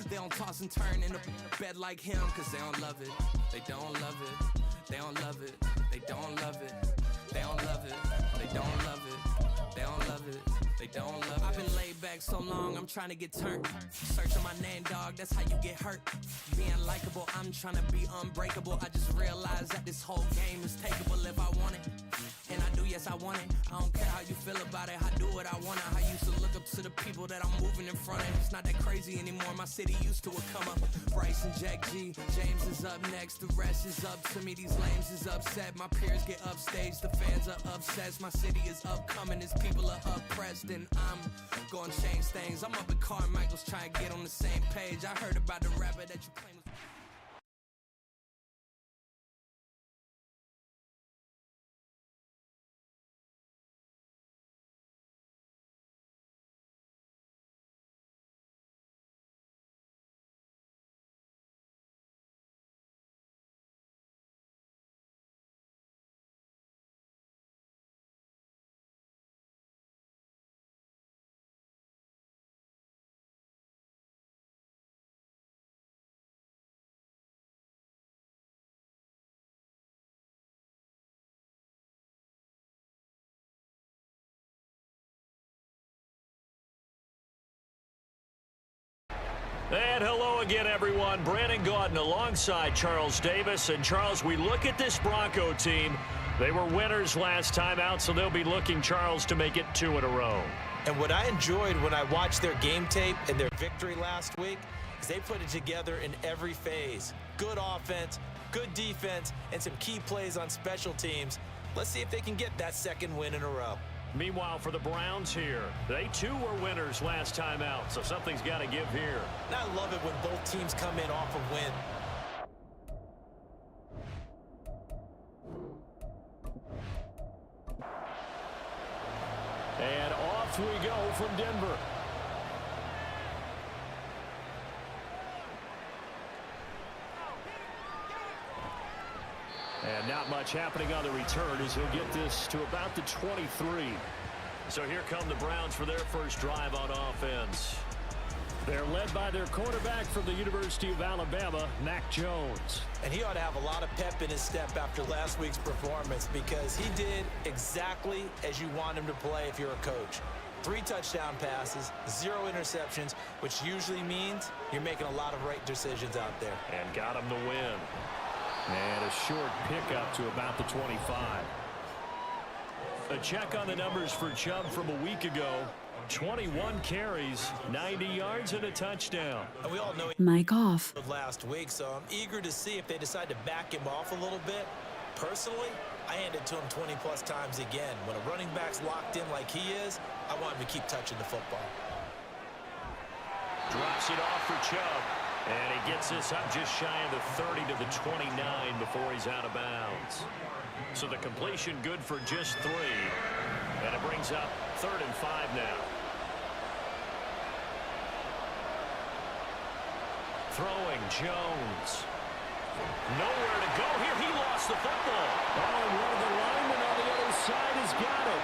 They don't toss and turn in the bed like him, cause they don't love it. They don't love it. They don't love it. They don't love it. They don't love it. They don't love it. They don't love it. They don't love it. I've been laid back so long, I'm trying to get turned. Searching my name, dog, that's how you get hurt. Being likable, I'm trying to be unbreakable. I just realized that this whole game is takeable if I want it. And I do, yes, I want it. I don't care how you feel about it. I do what I want it. I used to look up to the people that I'm moving in front of. It's not that crazy anymore. My city used to come up. Bryce and Jack G. James is up next. The rest is up to me. These lames is upset. My peers get upstage. The fans are obsessed. My city is upcoming. These people are oppressed. And I'm gonna change things. I'm up at Carmichael's trying to get on the same page. I heard about the rapper that you claim was... And hello again, everyone. Brandon Gaudin alongside Charles Davis. And, Charles, we look at this Bronco team. They were winners last time out, so they'll be looking, Charles, to make it 2 in a row. And what I enjoyed when I watched their game tape and their victory last week is they put it together in every phase. Good offense, good defense, and some key plays on special teams. Let's see if they can get that 2nd win in a row. Meanwhile, for the Browns here, they too were winners last time out, so something's got to give here. And I love it when both teams come in off a win. And off we go from Denver. And not much happening on the return as he'll get this to about the 23. So here come the Browns for their first drive on offense. They're led by their quarterback from the University of Alabama, Mac Jones. And he ought to have a lot of pep in his step after last week's performance because he did exactly as you want him to play if you're a coach. 3 touchdown passes, 0 interceptions, which usually means you're making a lot of right decisions out there. And got him the win. And a short pickup to about the 25. A check on the numbers for Chubb from a week ago. 21 carries, 90 yards, and a touchdown. And we all know Mike off. Last week, so I'm eager to see if they decide to back him off a little bit. Personally, I hand it to him 20-plus times again. When a running back's locked in like he is, I want him to keep touching the football. Drops it off for Chubb. And he gets this up just shy of the 30 to the 29 before he's out of bounds. So the completion good for just 3. And it brings up 3rd and 5 now. Throwing Jones. Nowhere to go here. He lost the football. Oh, and one of the linemen on the other side has got it.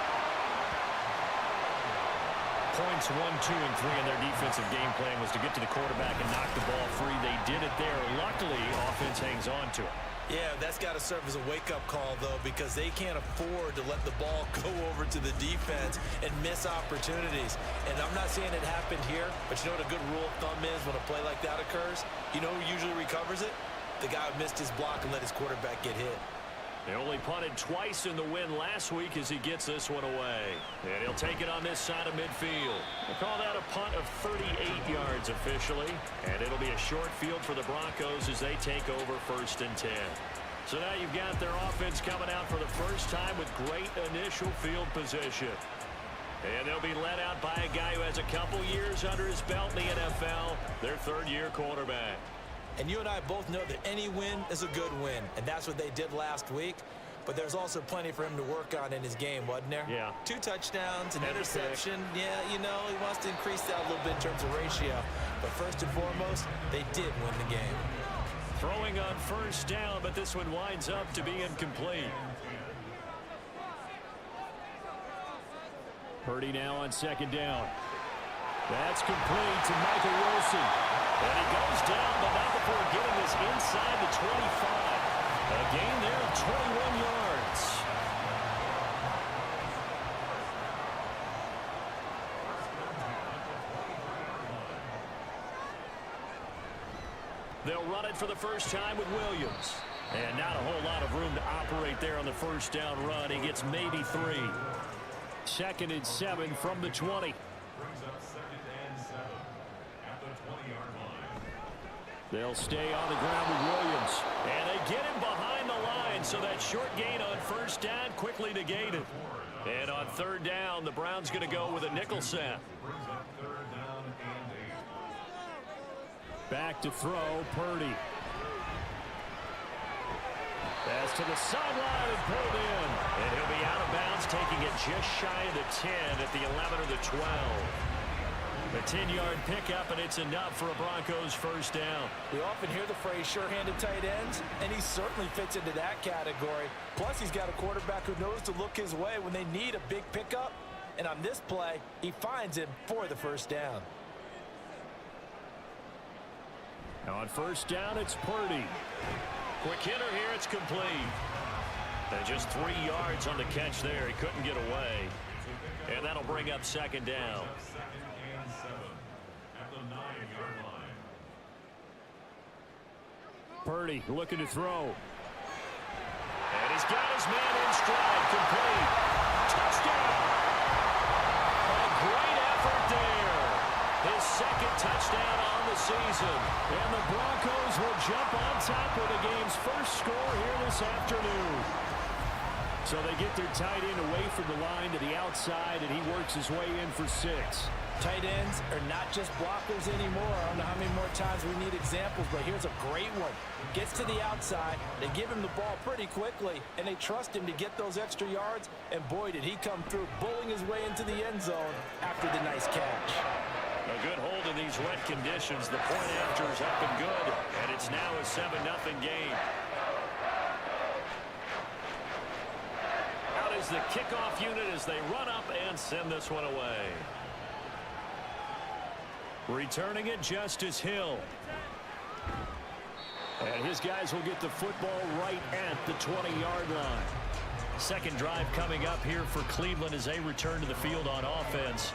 Points 1, 2, and 3 in their defensive game plan was to get to the quarterback and knock the ball free. They did it there. Luckily, offense hangs on to it. Yeah, that's got to serve as a wake-up call, though, because they can't afford to let the ball go over to the defense and miss opportunities. And I'm not saying it happened here, but you know what a good rule of thumb is when a play like that occurs? You know who usually recovers it? The guy who missed his block and let his quarterback get hit. They only punted twice in the win last week as he gets this one away. And he'll take it on this side of midfield. We'll call that a punt of 38 yards officially. And it'll be a short field for the Broncos as they take over 1st and 10. So now you've got their offense coming out for the first time with great initial field position. And they'll be led out by a guy who has a couple years under his belt in the NFL, their 3rd-year quarterback. And you and I both know that any win is a good win, and that's what they did last week. But there's also plenty for him to work on in his game, wasn't there? Yeah. 2 touchdowns, an interception. Yeah, you know, he wants to increase that a little bit in terms of ratio. But first and foremost, they did win the game. Throwing on 1st down, but this one winds up to be incomplete. Purdy now on 2nd down. That's complete to Michael Wilson. And he goes down, but not before getting this inside the 25. A gain there of 21 yards. They'll run it for the first time with Williams. And not a whole lot of room to operate there on the first down run. He gets maybe 3. 2nd and 7 from the 20. They'll stay on the ground with Williams. And they get him behind the line, so that short gain on first down quickly negated. And on 3rd down, the Browns going to go with a nickel set. Back to throw, Purdy. Pass to the sideline and pulled in. And he'll be out of bounds, taking it just shy of the 10 at the 11 or the 12. A 10-yard pickup, and it's enough for a Broncos first down. We often hear the phrase sure-handed tight ends, and he certainly fits into that category. Plus, he's got a quarterback who knows to look his way when they need a big pickup. And on this play, he finds him for the first down. Now on first down, it's Purdy. Quick hitter here, it's complete. And just 3 yards on the catch there. He couldn't get away. And that'll bring up 2nd down. Purdy looking to throw. And he's got his man in stride. Complete. Touchdown. A great effort there. His 2nd touchdown on the season. And the Broncos will jump on top of the game's first score here this afternoon. So they get their tight end away from the line to the outside, and he works his way in for 6. Tight ends are not just blockers anymore. I don't know how many more times we need examples, but here's a great one. Gets to the outside, they give him the ball pretty quickly, and they trust him to get those extra yards, and boy, did he come through, bullying his way into the end zone after the nice catch. A good hold in these wet conditions. The point after is up and good, and it's now a 7-0 game. Out is the kickoff unit as they run up and send this one away. Returning it, Justice Hill. And his guys will get the football right at the 20-yard line. 2nd drive coming up here for Cleveland as they return to the field on offense.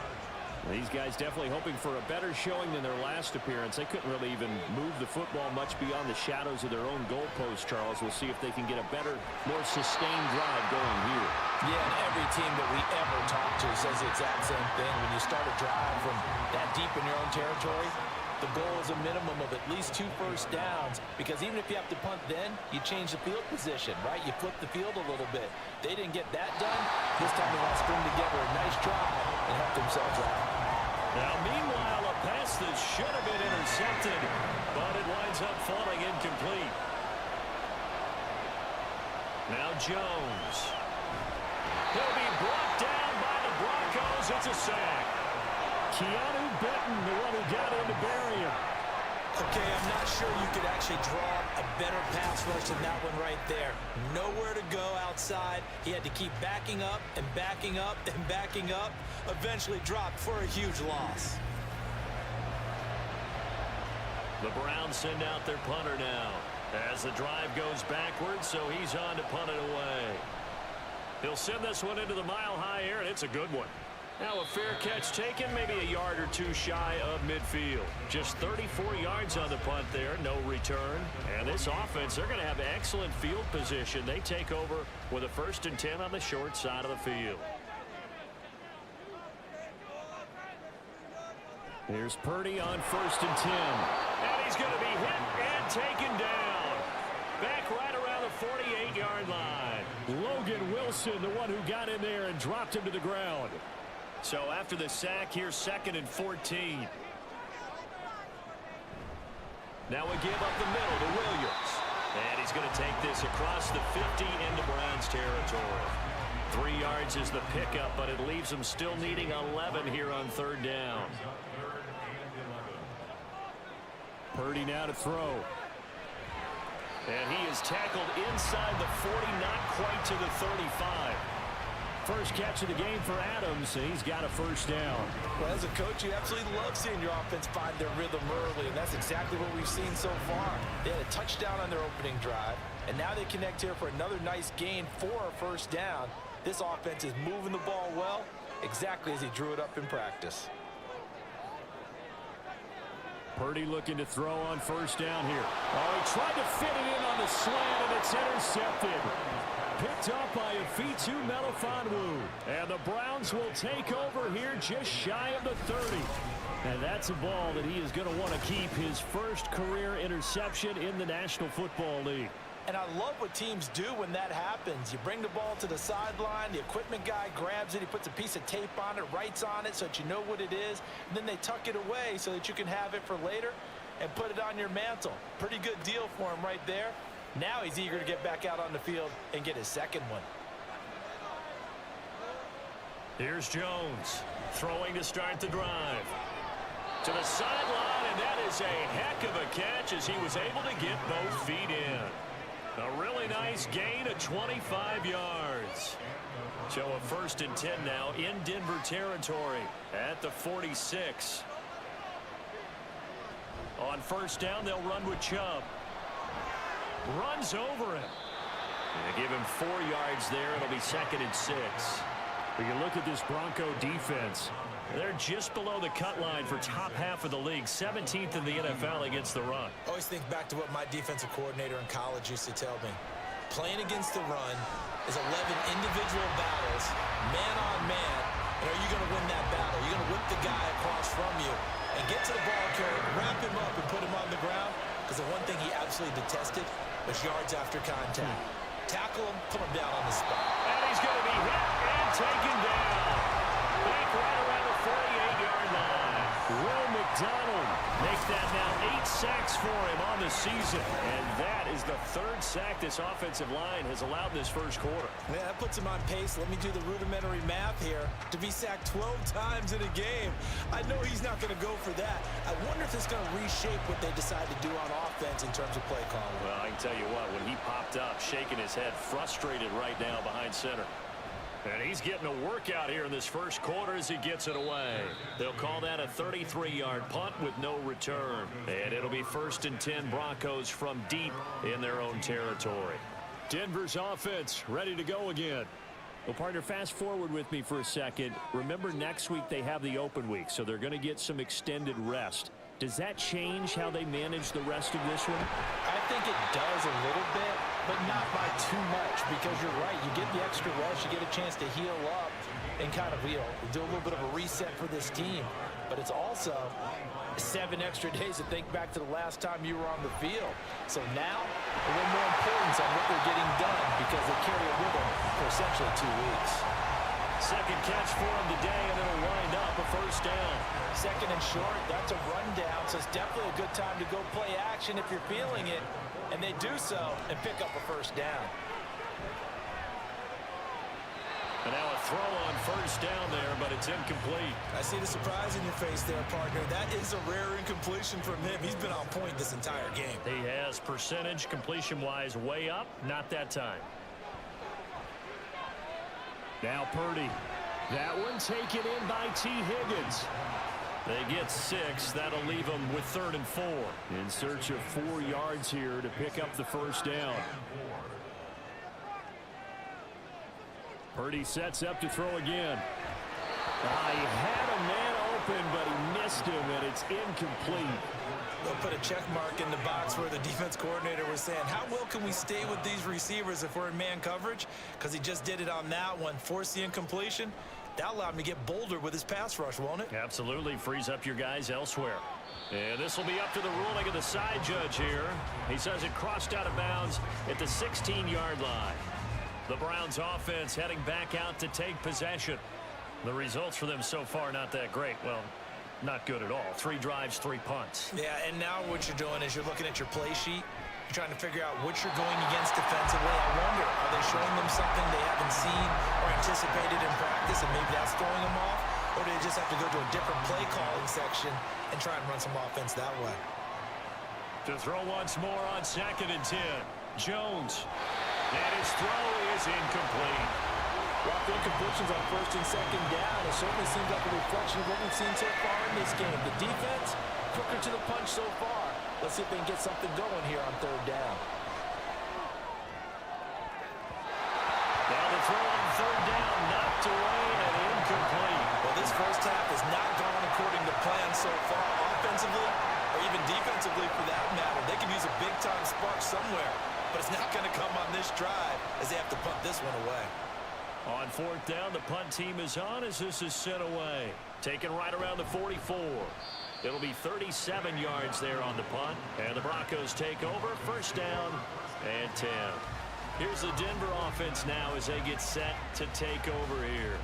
These guys definitely hoping for a better showing than their last appearance. They couldn't really even move the football much beyond the shadows of their own goalpost, Charles. We'll see if they can get a better, more sustained drive going here. Yeah, and every team that we ever talk to says the exact same thing. When you start a drive from that deep in your own territory, the goal is a minimum of at least 2 first downs, because even if you have to punt then, you change the field position, right? You flip the field a little bit. They didn't get that done. This time they want to string together a nice drive and help themselves out. Now, meanwhile, a pass that should have been intercepted, but it winds up falling incomplete. Now Jones. He'll be brought down by the Broncos. It's a sack. Keanu Benton, the one who got in to bury him. Okay, I'm not sure you could actually draw a better pass rush than that one right there. Nowhere to go outside. He had to keep backing up and backing up and backing up. Eventually dropped for a huge loss. The Browns send out their punter now as the drive goes backwards, so he's on to punt it away. He'll send this one into the mile-high air, and it's a good one. Now a fair catch taken, maybe a yard or 2 shy of midfield. Just 34 yards on the punt there, no return. And this offense, they're going to have excellent field position. They take over with a 1st and 10 on the short side of the field. Here's Purdy on 1st and 10. And he's going to be hit and taken down. Back right around the 48-yard line. Logan Wilson, the one who got in there and dropped him to the ground. So after the sack, here's 2nd and 14. Now a give up the middle to Williams. And he's going to take this across the 50 into Browns territory. 3 yards is the pickup, but it leaves them still needing 11 here on 3rd down. Purdy now to throw. And he is tackled inside the 40, not quite to the 35. first catch of the game for Adams, and he's got a first down. Well, as a coach, you absolutely love seeing your offense find their rhythm early, and that's exactly what we've seen so far. They had a touchdown on their opening drive, and now they connect here for another nice gain for a first down. This offense is moving the ball well, exactly as he drew it up in practice. Purdy looking to throw on first down here. Oh, he tried to fit it in on the slant, and it's intercepted. Picked up by Afitu Melifonwu. And the Browns will take over here just shy of the 30. And that's a ball that he is going to want to keep, his first career interception in the National Football League. And I love what teams do when that happens. You bring the ball to the sideline, the equipment guy grabs it, he puts a piece of tape on it, writes on it so that you know what it is, and then they tuck it away so that you can have it for later and put it on your mantle. Pretty good deal for him right there. Now he's eager to get back out on the field and get his second one. Here's Jones throwing to start the drive. To the sideline, and that is a heck of a catch as he was able to get both feet in. A really nice gain of 25 yards. So a 1st and 10 now in Denver territory at the 46. On first down, they'll run with Chubb. Runs over him. And give him 4 yards there. It'll be 2nd and 6. When you look at this Bronco defense, they're just below the cut line for top half of the league, 17th in the NFL against the run. Always think back to what my defensive coordinator in college used to tell me. Playing against the run is 11 individual battles, man on man, and are you going to win that battle? You're going to whip the guy across from you and get to the ball carrier, wrap him up, and put him on the ground, because the one thing he absolutely detested was yards after contact. Tackle him, put him down on the spot. And he's going to be hit and taken down. Back right around the 48-yard line. Will McDonald makes that now 8 sacks for him on the season. And that is the 3rd sack this offensive line has allowed this first quarter. Yeah, that puts him on pace. Let me do the rudimentary math here. To be sacked 12 times in a game, I know he's not going to go for that. I wonder if it's going to reshape what they decide to do on offense in terms of play calling. Well, I can tell you what, when he popped up, shaking his head, frustrated right now behind center. And he's getting a workout here in this first quarter as he gets it away. They'll call that a 33-yard punt with no return. And it'll be 1st and 10 Broncos from deep in their own territory. Denver's offense ready to go again. Well, partner, fast forward with me for a second. Remember, next week they have the open week, so they're going to get some extended rest. Does that change how they manage the rest of this one? I think it does a little bit, but not by too much, because you're right. You get the extra rest, you get a chance to heal up and kind of do a little bit of a reset for this team. But it's also 7 extra days to think back to the last time you were on the field. So now, a little more importance on what they're getting done, because they carry it with them for essentially 2 weeks. Second catch for him today, and it'll wind up a first down. 2nd and short, that's a rundown, so it's definitely a good time to go play action if you're feeling it, and they do so and pick up a first down. And now a throw on first down there, but it's incomplete. I see the surprise in your face there, partner. That is a rare incompletion from him. He's been on point this entire game. He has percentage completion-wise way up, not that time. Now Purdy. That one taken in by T. Higgins. They get 6. That'll leave them with 3rd and 4. In search of 4 yards here to pick up the first down. Purdy sets up to throw again. He had a man open, but he missed him, and it's incomplete. They'll put a check mark in the box where the defense coordinator was saying, how well can we stay with these receivers if we're in man coverage? Because he just did it on that one, forced the incompletion. That allowed him to get bolder with his pass rush, won't it? Absolutely, frees up your guys elsewhere. And this will be up to the ruling of the side judge here. He says it crossed out of bounds at the 16-yard line. The Browns offense heading back out to take possession. The results for them so far not that great. Well, not good at all. 3 drives, 3 punts. Yeah, and now what you're doing is you're looking at your play sheet. You're trying to figure out what you're going against defensively. I wonder, are they showing them something they haven't seen or anticipated in practice, and maybe that's throwing them off? Or do they just have to go to a different play calling section and try and run some offense that way? To throw once more on 2nd and 10. Jones. And his throw is incomplete. While incompletions on first and second down, it certainly seems like a reflection of what we've seen so far in this game. The defense, quicker to the punch so far. Let's see if they can get something going here on third down. Now the throw on third down, knocked away and incomplete. Well, this first half has not gone according to plan so far, offensively or even defensively for that matter. They can use a big-time spark somewhere, but it's not going to come on this drive as they have to punt this one away. On fourth down, the punt team is on as this is sent away. Taken right around the 44. It'll be 37 yards there on the punt. And the Broncos take over. First down and 10. Here's the Denver offense now as they get set to take over here.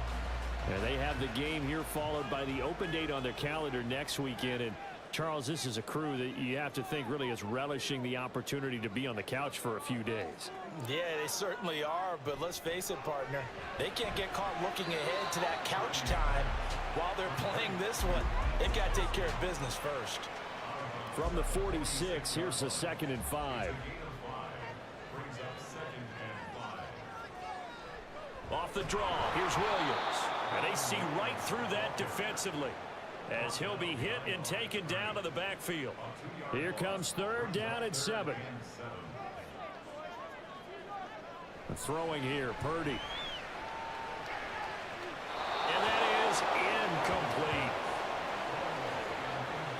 And they have the game here followed by the open date on their calendar next weekend. And Charles, this is a crew that you have to think really is relishing the opportunity to be on the couch for a few days. Yeah, they certainly are, but let's face it, partner. They can't get caught looking ahead to that couch time while they're playing this one. They've got to take care of business first. From the 46, here's the 2nd and 5. Off the draw, here's Williams. And they see right through that defensively as he'll be hit and taken down to the backfield. Here comes third down and 7. Throwing here, Purdy. And that is incomplete.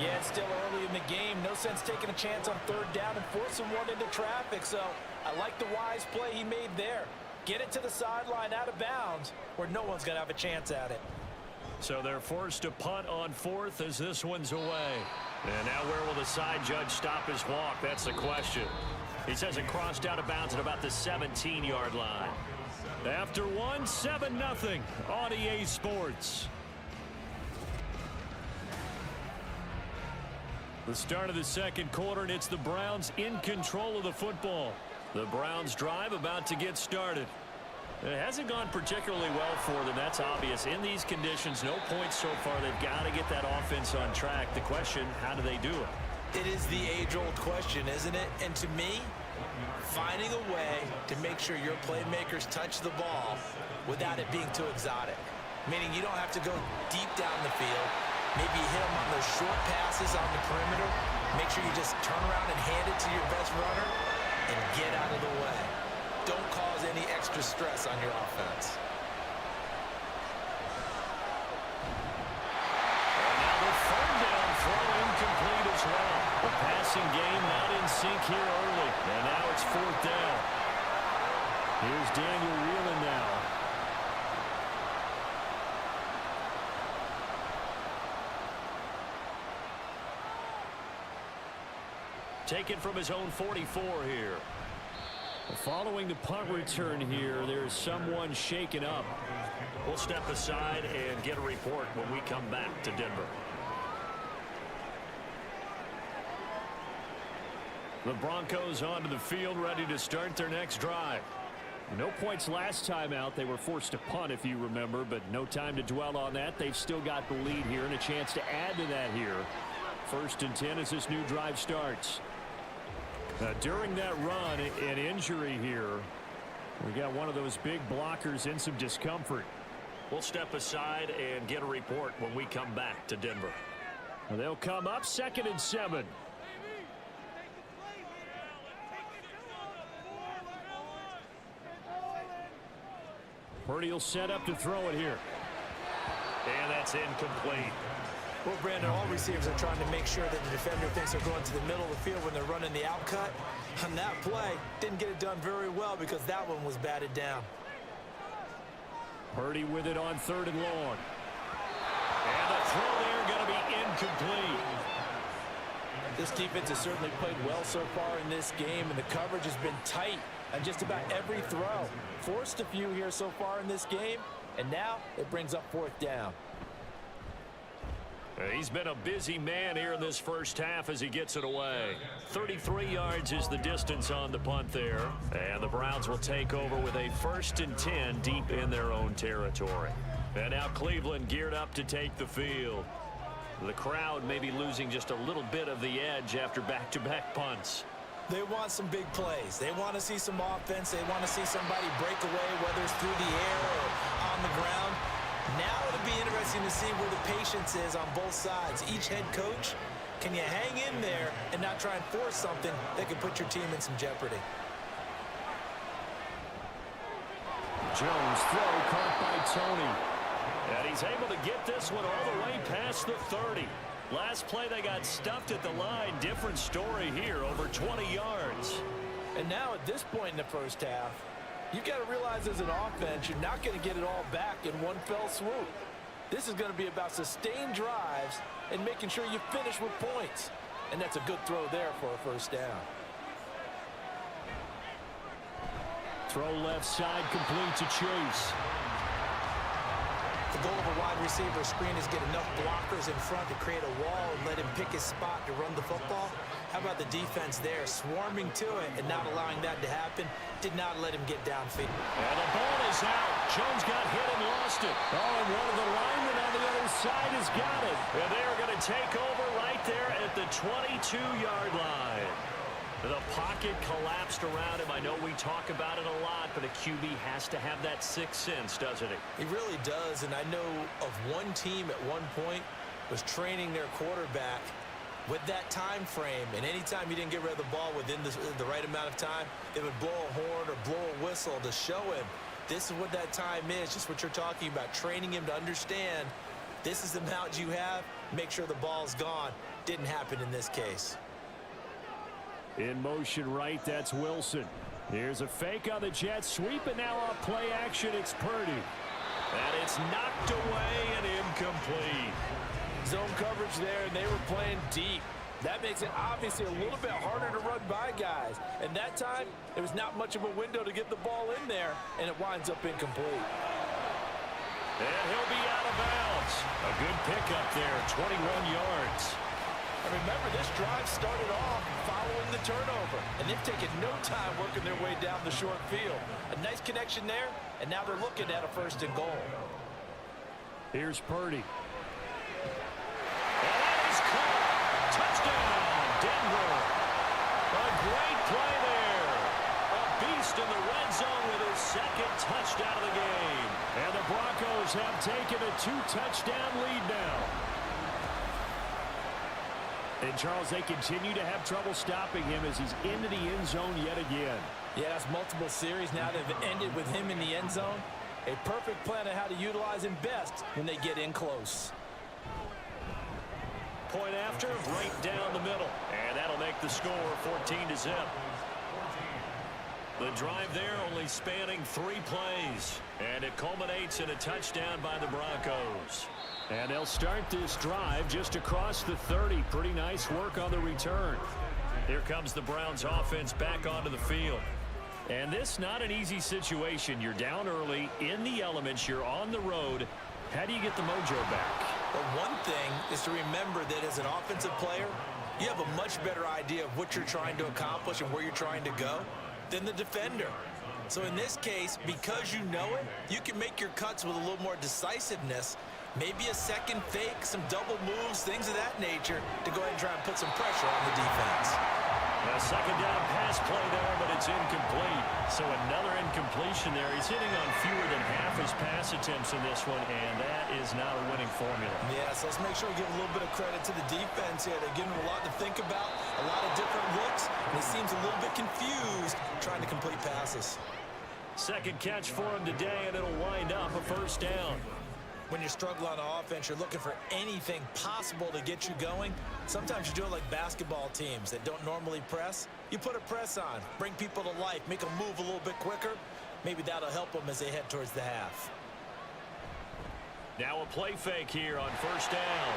Yeah, it's still early in the game. No sense taking a chance on third down and forcing one into traffic. So I like the wise play he made there. Get it to the sideline out of bounds where no one's going to have a chance at it. So they're forced to punt on fourth as this one's away. And now where will the side judge stop his walk? That's the question. He says it crossed out of bounds at about the 17-yard line. After one, 7-0 on EA Sports. The start of the second quarter, and it's the Browns in control of the football. The Browns drive about to get started. It hasn't gone particularly well for them, that's obvious. In these conditions, no points so far. They've got to get that offense on track. The question, how do they do it? It is the age-old question, isn't it? And to me, finding a way to make sure your playmakers touch the ball without it being too exotic. Meaning you don't have to go deep down the field. Maybe you hit them on those short passes on the perimeter. Make sure you just turn around and hand it to your best runner and get out of the way. Don't cause any extra stress on your offense. The passing game not in sync here early. And now it's fourth down. Here's Daniel Whelan now. Taken from his own 44 here. Following the punt return here, there's someone shaken up. We'll step aside and get a report when we come back to Denver. The Broncos onto the field, ready to start their next drive. No points last time out. They were forced to punt, if you remember, but no time to dwell on that. They've still got the lead here and a chance to add to that here. 1st and 10 as this new drive starts. During that run, an injury here. We got one of those big blockers in some discomfort. We'll step aside and get a report when we come back to Denver. They'll come up 2nd and 7. Purdy will set up to throw it here. And that's incomplete. Well, Brandon, all receivers are trying to make sure that the defender thinks they're going to the middle of the field when they're running the out cut. On that play, didn't get it done very well because that one was batted down. Purdy with it on 3rd and long. And the throw there going to be incomplete. This defense has certainly played well so far in this game, and the coverage has been tight on just about every throw. Forced a few here so far in this game, and now it brings up 4th down. He's been a busy man here in this first half as he gets it away. 33 yards is the distance on the punt there. And the Browns will take over with a 1st and 10 deep in their own territory. And now Cleveland geared up to take the field. The crowd may be losing just a little bit of the edge after back-to-back punts. They want some big plays. They want to see some offense. They want to see somebody break away, whether it's through the air or on the ground. Now it'll be interesting to see where the patience is on both sides. Each head coach, can you hang in there and not try and force something that could put your team in some jeopardy? Jones throw caught by Tony. And he's able to get this one all the way past the 30. Last play they got stuffed at the line. Different story here, over 20 yards. And now at this point in the first half, you've got to realize as an offense, you're not going to get it all back in one fell swoop. This is going to be about sustained drives and making sure you finish with points. And that's a good throw there for a first down. Throw left side complete to Chase. The goal of a wide receiver screen is get enough blockers in front to create a wall and let him pick his spot to run the football. How about the defense there, swarming to it and not allowing that to happen? Did not let him get downfield. And the ball is out. Jones got hit and lost it. Oh, and one of the linemen on the other side has got it. And they are going to take over right there at the 22-yard line. The pocket collapsed around him. I know we talk about it a lot, but a QB has to have that sixth sense, doesn't it? He really does, and I know of one team at one point was training their quarterback with that time frame, and anytime he didn't get rid of the ball within the right amount of time, they would blow a horn or blow a whistle to show him this is what that time is, just what you're talking about, training him to understand this is the amount you have, make sure the ball's gone. Didn't happen in this case. In motion right, that's Wilson. Here's a fake on the jet sweep, and now off play action, it's Purdy. And it's knocked away and incomplete. Zone coverage there, and they were playing deep. That makes it obviously a little bit harder to run by guys. And that time, there was not much of a window to get the ball in there, and it winds up incomplete. And he'll be out of bounds. A good pickup there, 21 yards. And remember, this drive started off following the turnover, and they've taken no time working their way down the short field. A nice connection there, and now they're looking at a 1st and goal. Here's Purdy. And that is caught. Touchdown, Denver. A great play there. A beast in the red zone with his 2nd touchdown of the game. And the Broncos have taken a 2-touchdown lead now. And, Charles, they continue to have trouble stopping him as he's into the end zone yet again. Yeah, that's multiple series now that have ended with him in the end zone. A perfect plan of how to utilize him best when they get in close. Point after, right down the middle. And that'll make the score 14-0. The drive there only spanning 3 plays. And it culminates in a touchdown by the Broncos. And they'll start this drive just across the 30. Pretty nice work on the return. Here comes the Browns offense back onto the field. And this not an easy situation. You're down early, in the elements, you're on the road. How do you get the mojo back? Well, one thing is to remember that as an offensive player, you have a much better idea of what you're trying to accomplish and where you're trying to go than the defender. So in this case, because you know it, you can make your cuts with a little more decisiveness. Maybe a second fake, some double moves, things of that nature to go ahead and try and put some pressure on the defense. A 2nd down pass play there, but it's incomplete. So another incompletion there. He's hitting on fewer than half his pass attempts in this one, and that is not a winning formula. Yeah, so let's make sure we give a little bit of credit to the defense here. They're giving him a lot to think about, a lot of different looks, and he seems a little bit confused trying to complete passes. 2nd catch for him today, and it'll wind up a 1st down. When you're struggling on offense, you're looking for anything possible to get you going. Sometimes you do it like basketball teams that don't normally press. You put a press on, bring people to life, make them move a little bit quicker. Maybe that'll help them as they head towards the half. Now a play fake here on 1st down.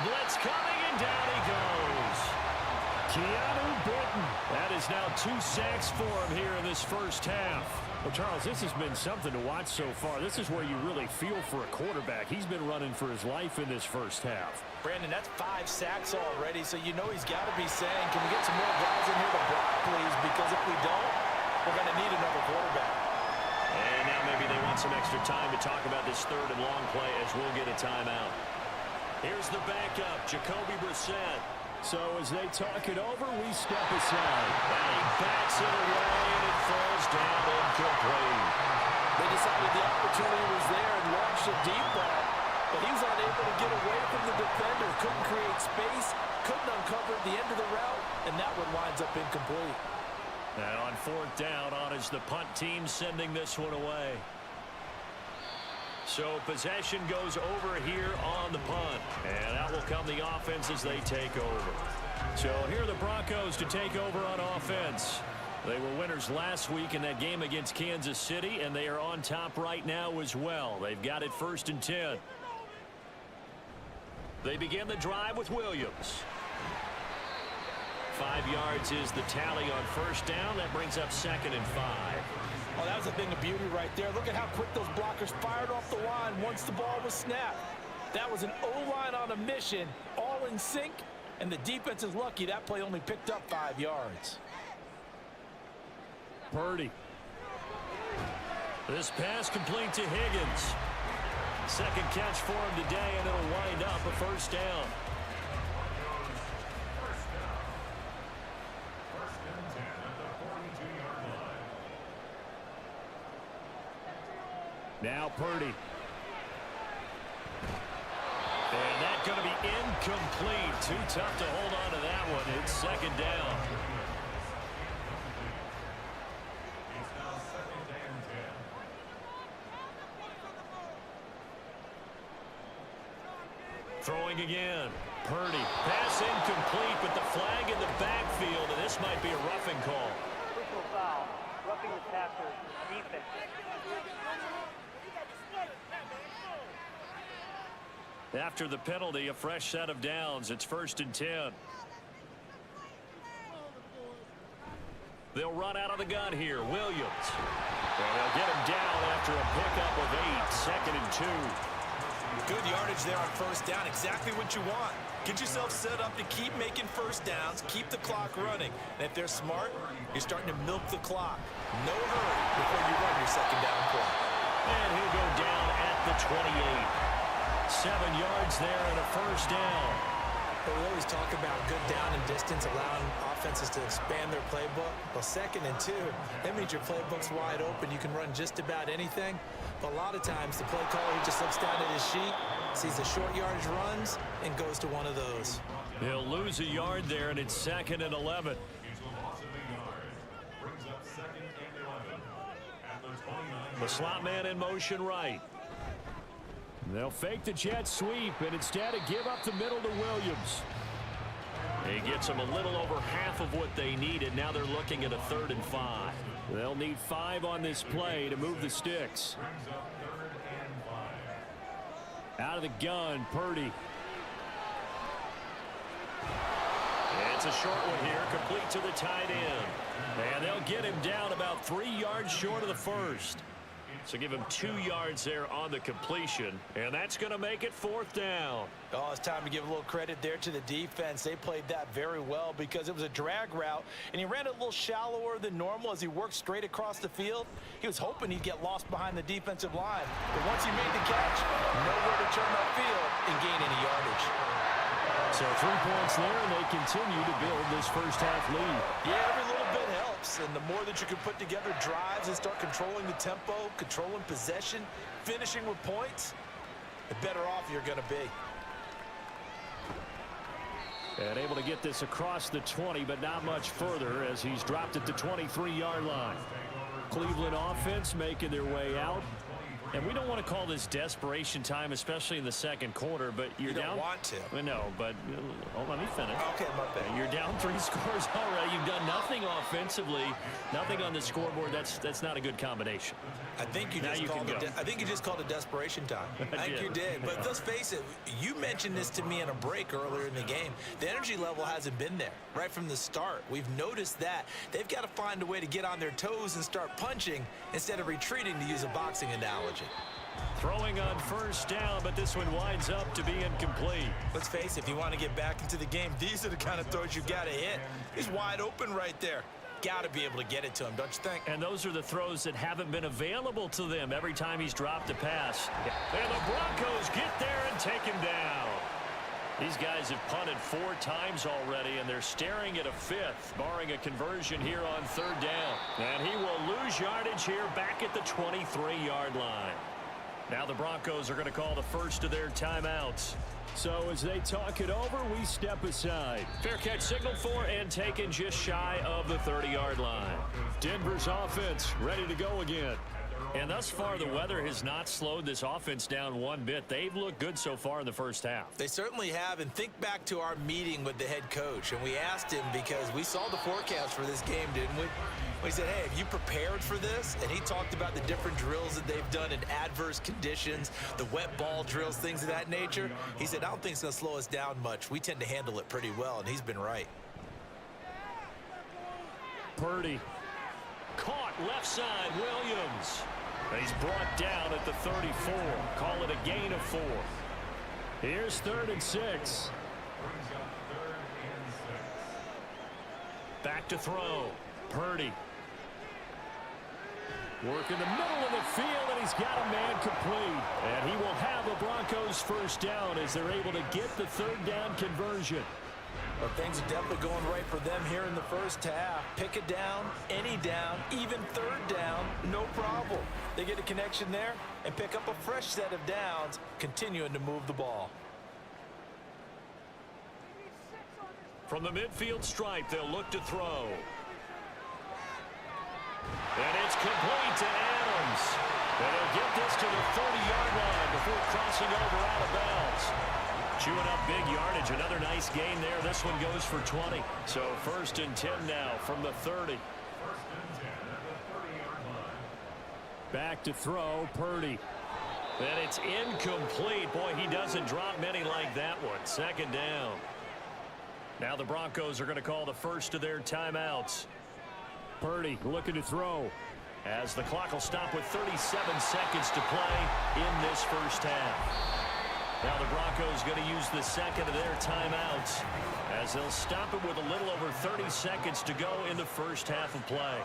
Blitz coming, and down he goes. Keanu Britton. That is now 2 sacks for him here in this first half. Well, Charles, this has been something to watch so far. This is where you really feel for a quarterback. He's been running for his life in this first half. Brandon, that's 5 sacks already, so you know he's got to be saying, can we get some more guys in here to block, please? Because if we don't, we're going to need another quarterback. And now maybe they want some extra time to talk about this 3rd and long play as we'll get a timeout. Here's the backup, Jacoby Brissett. So as they talk it over, we step aside. And he bats it away, and it falls down incomplete. They decided the opportunity was there and launched a deep ball, but he was unable to get away from the defender. Couldn't create space, couldn't uncover the end of the route, and that one winds up incomplete. And on fourth down, on is the punt team sending this one away. So possession goes over here on the punt. And out will come the offense as they take over. So here are the Broncos to take over on offense. They were winners last week in that game against Kansas City, and they are on top right now as well. They've got it 1st and 10. They begin the drive with Williams. 5 yards is the tally on first down. That brings up 2nd and 5. Oh, that was a thing of beauty right there. Look at how quick those blockers fired off the line once the ball was snapped. That was an O-line on a mission, all in sync, and the defense is lucky that play only picked up 5 yards. Purdy. This pass complete to Higgins. Second catch for him today, and it'll wind up a first down. Now Purdy. And that's going to be incomplete. Too tough to hold on to that one. It's 2nd down. Throwing again. Purdy. Pass incomplete, but the flag in the backfield, and this might be a roughing call. Personal foul. Roughing the passer. Defense. After the penalty, a fresh set of downs. It's 1st and 10. They'll run out of the gun here. Williams. And they'll get him down after a pickup of 8. 2nd and 2. Good yardage there on first down. Exactly what you want. Get yourself set up to keep making first downs, keep the clock running. And if they're smart, you're starting to milk the clock. No hurry before you run your 2nd down play. And he'll go down at the 28. 7 yards there and a first down. But we always talk about good down and distance, allowing offenses to expand their playbook. Well, 2nd and 2, that means your playbook's wide open. You can run just about anything. But a lot of times, the play caller, he just looks down at his sheet, sees the short yardage runs, and goes to one of those. He'll lose a yard there, and it's 2nd and 11. The slot man in motion right. They'll fake the jet sweep, and instead of give up the middle to Williams. He gets them a little over half of what they needed. Now they're looking at a 3rd and 5. They'll need 5 on this play to move the sticks. Out of the gun, Purdy. It's a short one here, complete to the tight end. And they'll get him down about 3 yards short of the first. So give him 2 yards there on the completion, and that's going to make it 4th down. Oh, it's time to give a little credit there to the defense. They played that very well because it was a drag route, and he ran it a little shallower than normal as he worked straight across the field. He was hoping he'd get lost behind the defensive line, but once he made the catch, nowhere to turn upfield and gain any yardage. So 3 points there, and they continue to build this first half lead. Yeah, every little bit helps, and the more that you can put together drives and start controlling the tempo, controlling possession, finishing with points, the better off you're going to be. And able to get this across the 20, but not much further as he's dropped at the 23-yard line. Cleveland offense making their way out. And we don't want to call this desperation time, especially in the 2nd quarter, but you're down. You don't want to. I know, but let me finish. Okay, my bad. You're down 3 scores already. You've done nothing offensively, nothing on the scoreboard. That's not a good combination. I think you just called it desperation time. I think you did. But let's face it, you mentioned this to me in a break earlier in the game. The energy level hasn't been there right from the start. We've noticed that. They've got to find a way to get on their toes and start punching instead of retreating, to use a boxing analogy. Throwing on first down, but this one winds up to be incomplete. Let's face it, if you want to get back into the game, these are the kind of throws you got to hit. He's wide open right there. Got to be able to get it to him, don't you think? And those are the throws that haven't been available to them every time he's dropped a pass. And the Broncos get there and take him down. These guys have punted 4 times already, and they're staring at a 5th, barring a conversion here on 3rd down. And he will lose yardage here back at the 23-yard line. Now the Broncos are going to call the first of their timeouts. So as they talk it over, we step aside. Fair catch signaled for and taken just shy of the 30-yard line. Denver's offense ready to go again. And thus far, the weather has not slowed this offense down one bit. They've looked good so far in the first half. They certainly have. And think back to our meeting with the head coach. And we asked him, because we saw the forecast for this game, didn't we? We said, hey, have you prepared for this? And he talked about the different drills that they've done in adverse conditions, the wet ball drills, things of that nature. He said, I don't think it's going to slow us down much. We tend to handle it pretty well, and he's been right. Purdy. Caught left side, Williams. And he's brought down at the 34. Call it a gain of 4. Here's 3rd and 6. Back to throw. Purdy. Work in the middle of the field, and he's got a man complete. And he will have the Broncos first down as they're able to get the 3rd down conversion. Well, things are definitely going right for them here in the first half. Pick it down, any down, even 3rd down, no problem. They get a connection there and pick up a fresh set of downs, continuing to move the ball. From the midfield stripe, they'll look to throw. And it's complete to Adams. And he'll get this to the 30-yard line before crossing over out of bounds. Chewing up big yardage. Another nice gain there. This one goes for 20. So 1st and 10 now from the 30. Back to throw, Purdy. And it's incomplete. Boy, he doesn't drop many like that one. 2nd down. Now the Broncos are going to call the first of their timeouts. Purdy looking to throw as the clock will stop with 37 seconds to play in this first half. Now the Broncos going to use the 2nd of their timeouts as they'll stop it with a little over 30 seconds to go in the first half of play.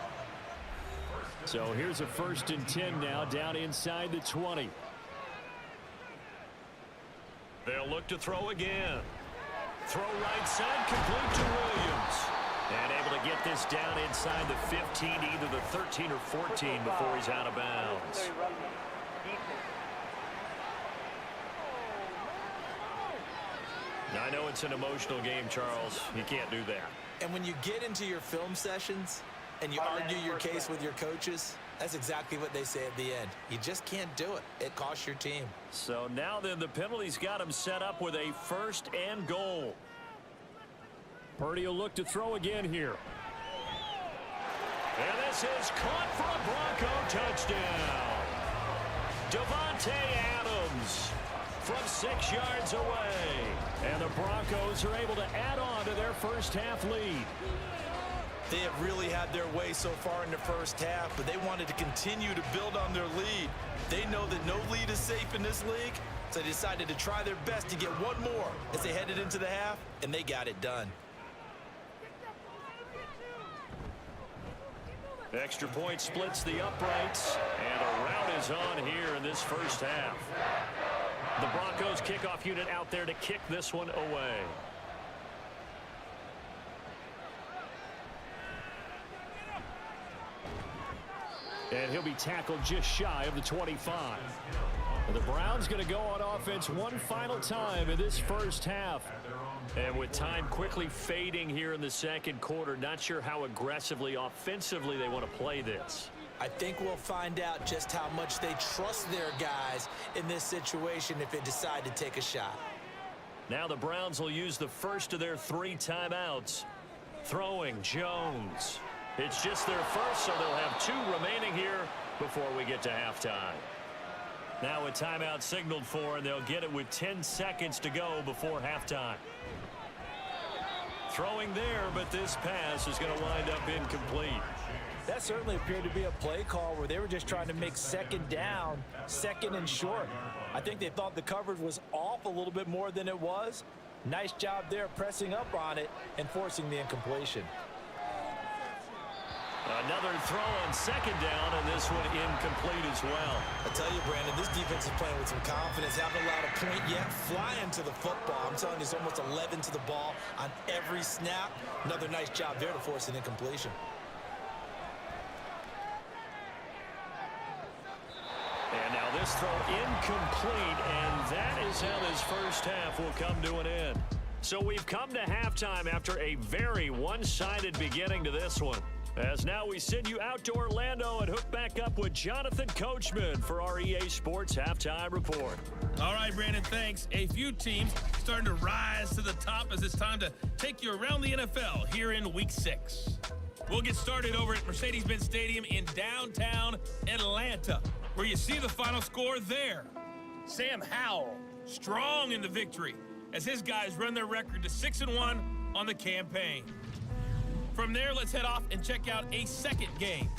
So here's a 1st and 10 now down inside the 20. They'll look to throw again. Throw right side, complete to Williams. And able to get this down inside the 15, either the 13 or 14 before he's out of bounds. Now, I know it's an emotional game, Charles. You can't do that. And when you get into your film sessions and you argue your case with your coaches, that's exactly what they say at the end. You just can't do it. It costs your team. So now then the penalty's got him set up with a 1st and goal. Purdy will look to throw again here. And this is caught for a Bronco touchdown. Devontae Adams from 6 yards away. And the Broncos are able to add on to their first half lead. They have really had their way so far in the first half, but they wanted to continue to build on their lead. They know that no lead is safe in this league, so they decided to try their best to get one more as they headed into the half, and they got it done. Extra point splits the uprights, and a rout is on here in this first half. The Broncos kickoff unit out there to kick this one away. And he'll be tackled just shy of the 25. And the Browns going to go on offense one final time in this first half. And with time quickly fading here in the 2nd quarter, not sure how aggressively, offensively they want to play this. I think we'll find out just how much they trust their guys in this situation if they decide to take a shot. Now the Browns will use the first of their 3 timeouts. Throwing Jones. It's just their first, so they'll have 2 remaining here before we get to halftime. Now a timeout signaled for, and they'll get it with 10 seconds to go before halftime. Throwing there, but this pass is going to wind up incomplete. That certainly appeared to be a play call where they were just trying to make 2nd down, 2nd and short. I think they thought the coverage was off a little bit more than it was. Nice job there pressing up on it and forcing the incompletion. Another throw on second down, and this one incomplete as well. I tell you, Brandon, this defense is playing with some confidence. Haven't allowed a point yet. Flying to the football. I'm telling you, it's almost 11 to the ball on every snap. Another nice job there to force an incompletion. And now this throw incomplete, and that is how this first half will come to an end. So we've come to halftime after a very one-sided beginning to this one. As now we send you out to Orlando and hook back up with Jonathan Coachman for our EA Sports Halftime Report. All right, Brandon, thanks. A few teams starting to rise to the top as it's time to take you around the NFL here in Week 6. We'll get started over at Mercedes-Benz Stadium in downtown Atlanta, where you see the final score there. Sam Howell, strong in the victory, as his guys run their record to 6-1 on the campaign. From there, let's head off and check out a second game.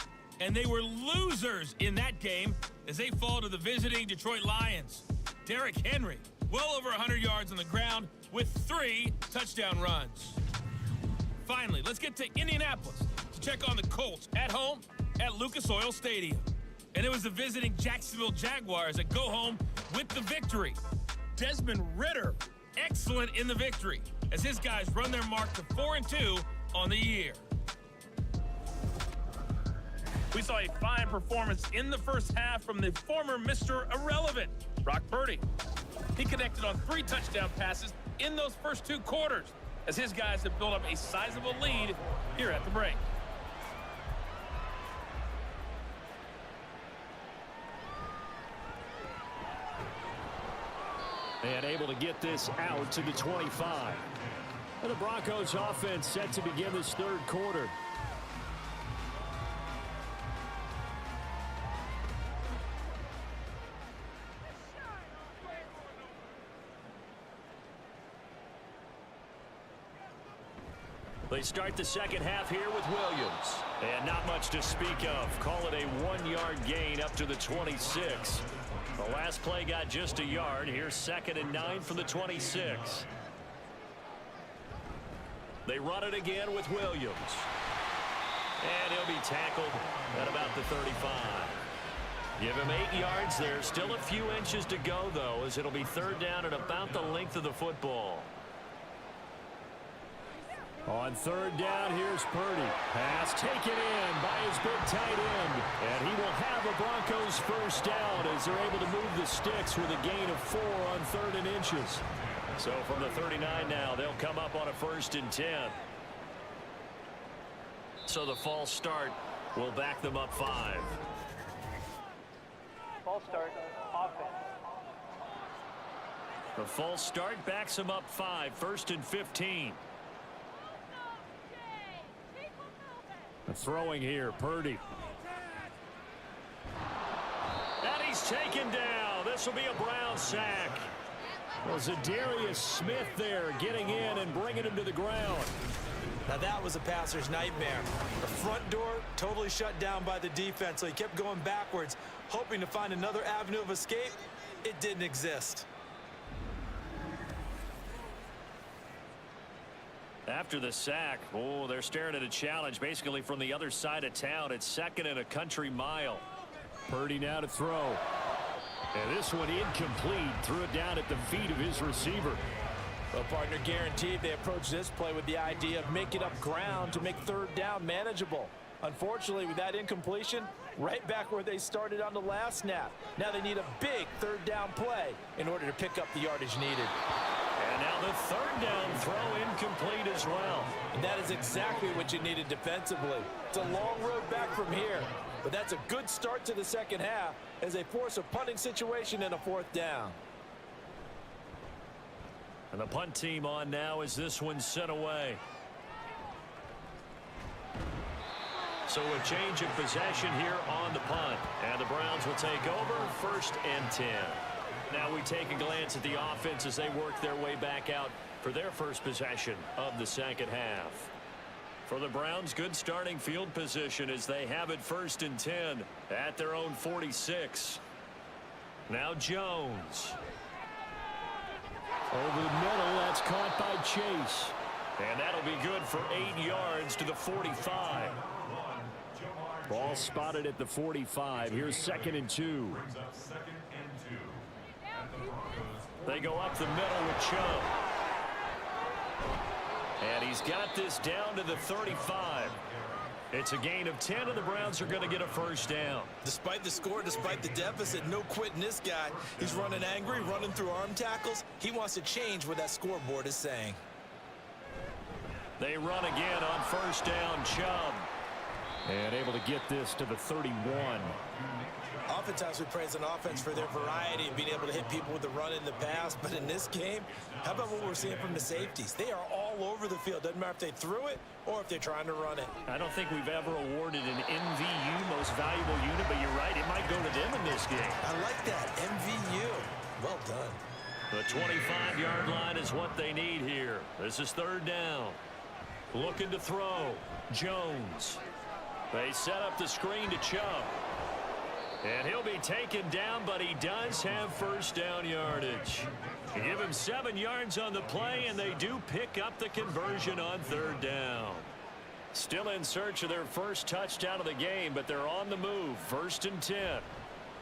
And they were losers in that game as they fall to the visiting Detroit Lions. Derrick Henry, well over 100 yards on the ground with 3 touchdown runs. Finally, let's get to Indianapolis to check on the Colts at home at Lucas Oil Stadium. And it was the visiting Jacksonville Jaguars that go home with the victory. Desmond Ridder, excellent in the victory as his guys run their mark to 4-2 on the year. We saw a fine performance in the first half from the former Mr. Irrelevant, Brock Purdy. He connected on 3 touchdown passes in those first 2 quarters as his guys have built up a sizable lead here at the break. And able to get this out to the 25. And the Broncos offense set to begin this third quarter. They start the second half here with Williams. And not much to speak of. Call it a 1-yard gain up to the 26. The last play got just a yard. Here's 2nd and 9 from the 26. They run it again with Williams. And he'll be tackled at about the 35. Give him 8 yards there. Still a few inches to go, though, as it'll be 3rd down and about the length of the football. On 3rd down, here's Purdy. Pass taken in by his big tight end. And he will have a Broncos first down as they're able to move the sticks with a gain of 4 on 3rd and inches. So from the 39 now, they'll come up on a 1st and 10. So the false start will back them up 5. False start, offense. The false start backs them up 5, 1st and 15. Throwing here, Purdy. And he's taken down. This will be a Brown sack. Well, Zadarius Smith there getting in and bringing him to the ground. Now that was a passer's nightmare. The front door totally shut down by the defense, so he kept going backwards, hoping to find another avenue of escape. It didn't exist. After the sack, oh, they're staring at a challenge basically from the other side of town. It's 2nd and a country mile. Purdy now to throw. And this one incomplete. Threw it down at the feet of his receiver. Well, partner, guaranteed they approached this play with the idea of making up ground to make 3rd down manageable. Unfortunately, with that incompletion, right back where they started on the last snap. Now they need a big 3rd down play in order to pick up the yardage needed. And now the 3rd down throw incomplete as well. And that is exactly what you needed defensively. It's a long road back from here, but that's a good start to the second half as they force a punting situation and a 4th down. And the punt team on now as this one's sent away. So a change of possession here on the punt. And the Browns will take over 1st and 10. Now we take a glance at the offense as they work their way back out for their first possession of the second half. For the Browns, good starting field position as they have it 1st and 10 at their own 46. Now Jones. Over the middle, that's caught by Chase. And that'll be good for 8 yards to the 45. Ball spotted at the 45. Here's 2nd and 2. They go up the middle with Chubb. And he's got this down to the 35. It's a gain of 10, and the Browns are going to get a first down. Despite the score, despite the deficit, no quitting this guy. He's running angry, running through arm tackles. He wants to change what that scoreboard is saying. They run again on first down, Chubb. And able to get this to the 31. Oftentimes we praise an offense for their variety of being able to hit people with the run in the pass. But in this game, how about what we're seeing from the safeties? They are all over the field. Doesn't matter if they threw it or if they're trying to run it. I don't think we've ever awarded an MVU, most valuable unit, but you're right, it might go to them in this game. I like that, MVU. Well done. The 25-yard line is what they need here. This is 3rd down. Looking to throw. Jones. They set up the screen to Chubb. And he'll be taken down, but he does have first down yardage. Give him 7 yards on the play, and they do pick up the conversion on 3rd down. Still in search of their first touchdown of the game, but they're on the move. 1st and 10.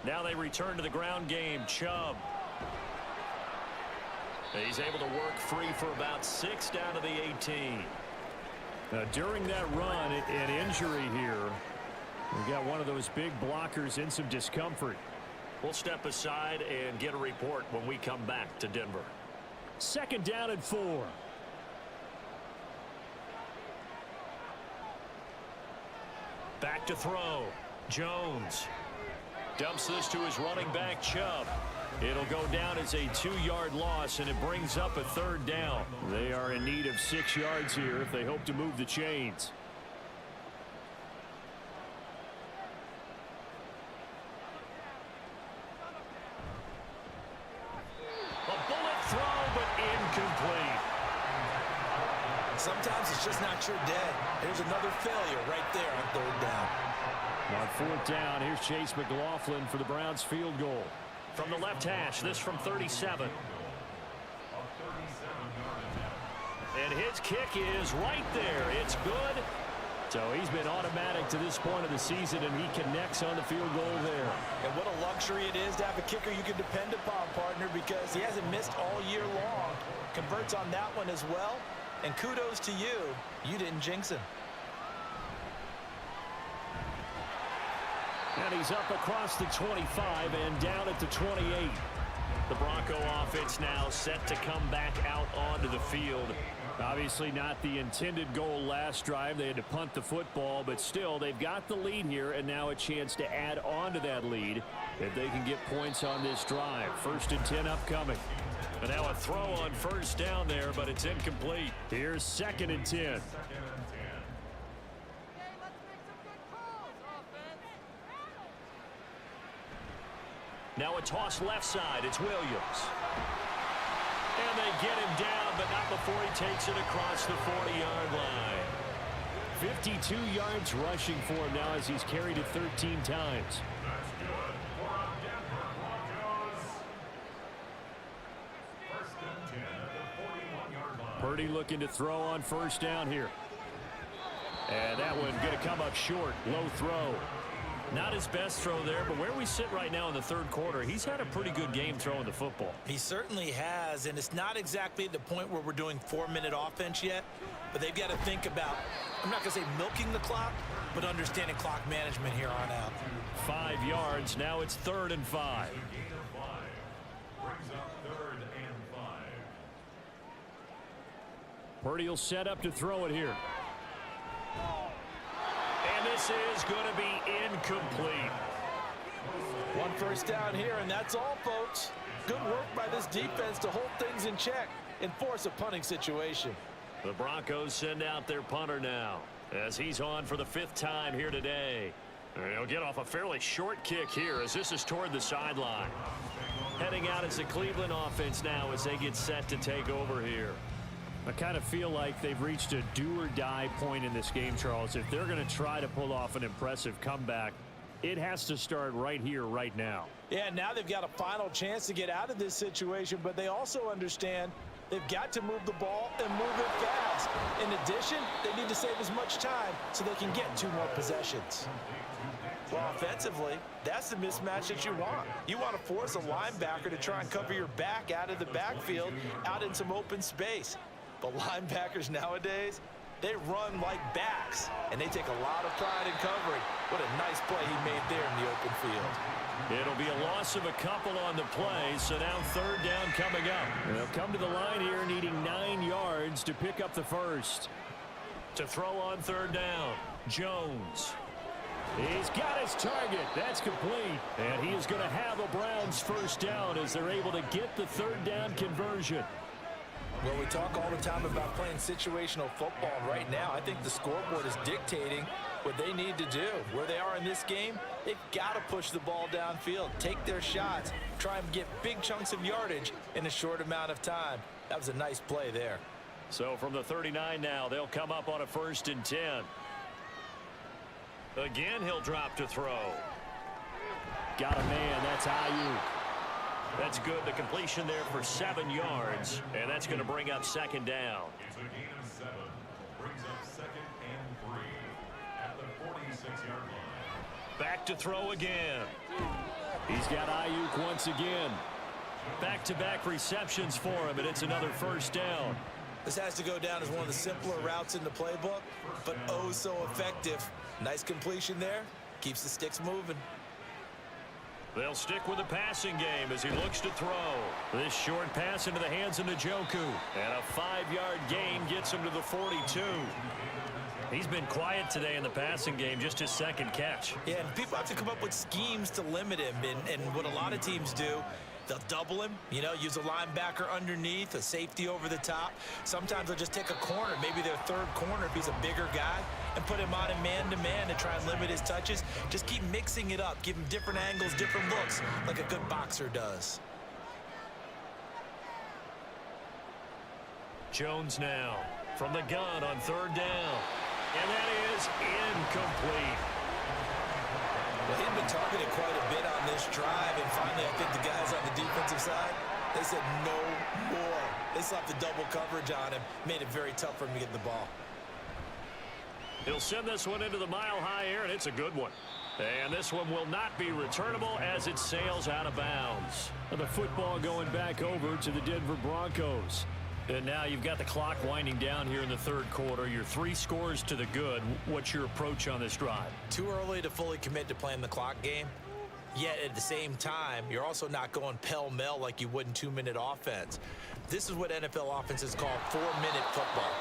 Now they return to the ground game. Chubb. He's able to work free for about 6 down to the 18. During that run, an injury here. We got one of those big blockers in some discomfort. We'll step aside and get a report when we come back to Denver. 2nd down and 4. Back to throw. Jones dumps this to his running back, Chubb. It'll go down as a 2-yard loss, and it brings up a 3rd down. They are in need of 6 yards here if they hope to move the chains. Sometimes it's just not your day. There's another failure right there on 3rd down. On 4th down, here's Chase McLaughlin for the Browns field goal. From the left hash, this from 37. And his kick is right there. It's good. So he's been automatic to this point of the season, and he connects on the field goal there. And what a luxury it is to have a kicker you can depend upon, partner, because he hasn't missed all year long. Converts on that one as well. And kudos to you. You didn't jinx him. And he's up across the 25 and down at the 28. The Bronco offense now set to come back out onto the field. Obviously not the intended goal last drive. They had to punt the football, but still they've got the lead here, and now a chance to add on to that lead if they can get points on this drive. 1st and 10 upcoming. And now a throw on 1st down there, but it's incomplete. Here's 2nd and 10. Now a toss left side. It's Williams. And they get him down, but not before he takes it across the 40-yard line. 52 yards rushing for him now as he's carried it 13 times. Purdy looking to throw on 1st down here. And that one going to come up short. Low throw. Not his best throw there, but where we sit right now in the 3rd quarter, he's had a pretty good game throwing the football. He certainly has, and it's not exactly at the point where we're doing 4-minute offense yet, but they've got to think about, I'm not going to say milking the clock, but understanding clock management here on out. 5 yards. Now it's 3rd and 5. Purdy will set up to throw it here. And this is going to be incomplete. 1 first down here, and that's all, folks. Good work by this defense to hold things in check and force a punting situation. The Broncos send out their punter now as he's on for the 5th time here today. And he'll get off a fairly short kick here as this is toward the sideline. Heading out as the Cleveland offense now as they get set to take over here. I kind of feel like they've reached a do-or-die point in this game, Charles. If they're going to try to pull off an impressive comeback, it has to start right here, right now. Yeah, now they've got a final chance to get out of this situation, but they also understand they've got to move the ball and move it fast. And the addition, they need to save as much time so they can get 2 more possessions. Well, offensively, that's the mismatch that you want. You want to force a linebacker to try and cover your back out of the backfield, out in some open space. But linebackers nowadays, they run like backs, and they take a lot of pride in covering. What a nice play he made there in the open field. It'll be a loss of a couple on the play, so now 3rd down coming up. They'll come to the line here needing 9 yards to pick up the first. To throw on 3rd down, Jones. He's got his target. That's complete. And he is going to have a Browns 1st down as they're able to get the 3rd down conversion. Well, we talk all the time about playing situational football. Right now, I think the scoreboard is dictating what they need to do. Where they are in this game, they've got to push the ball downfield, take their shots, try and get big chunks of yardage in a short amount of time. That was a nice play there. So from the 39 now, they'll come up on a 1st and 10. Again, he'll drop to throw. Got a man. That's Ayuk. That's good. The completion there for 7 yards, and that's going to bring up 2nd down. It's a gain of 7. Brings up 2nd and 3 at the 46-yard line. Back to throw again. He's got Ayuk once again. Back-to-back receptions for him, and it's another 1st down. This has to go down as one of the simpler routes in the playbook, but oh so effective. Nice completion there. Keeps the sticks moving. They'll stick with the passing game as he looks to throw. This short pass into the hands of Njoku. And a 5-yard gain gets him to the 42. He's been quiet today in the passing game, just his 2nd catch. Yeah, and people have to come up with schemes to limit him. And what a lot of teams do, they'll double him, use a linebacker underneath, a safety over the top. Sometimes they'll just take a corner, maybe their 3rd corner if he's a bigger guy, and put him on a man-to-man to try and limit his touches. Just keep mixing it up, give him different angles, different looks, like a good boxer does. Jones now from the gun on 3rd down. And that is incomplete. Well, he'd been targeted quite a bit on this drive, and finally I think the guys on the defensive side, they said no more. They slapped the double coverage on him, made it very tough for him to get the ball. He'll send this one into the mile-high air, and it's a good one. And this one will not be returnable as it sails out of bounds. The football going back over to the Denver Broncos. And now you've got the clock winding down here in the 3rd quarter. You're 3 scores to the good. What's your approach on this drive? Too early to fully commit to playing the clock game. Yet at the same time, you're also not going pell-mell like you would in 2-minute offense. This is what NFL offenses call 4-minute football.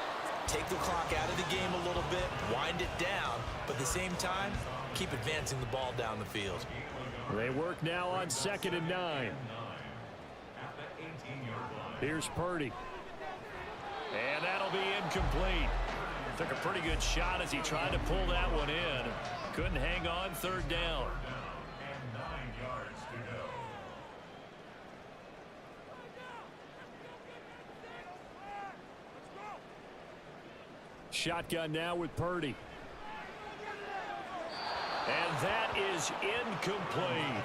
Take the clock out of the game a little bit, wind it down, but at the same time, keep advancing the ball down the field. They work now on 2nd and 9. Here's Purdy. And that'll be incomplete. Took a pretty good shot as he tried to pull that one in. Couldn't hang on. 3rd down. And 9 yards to go. Shotgun now with Purdy. And that is incomplete.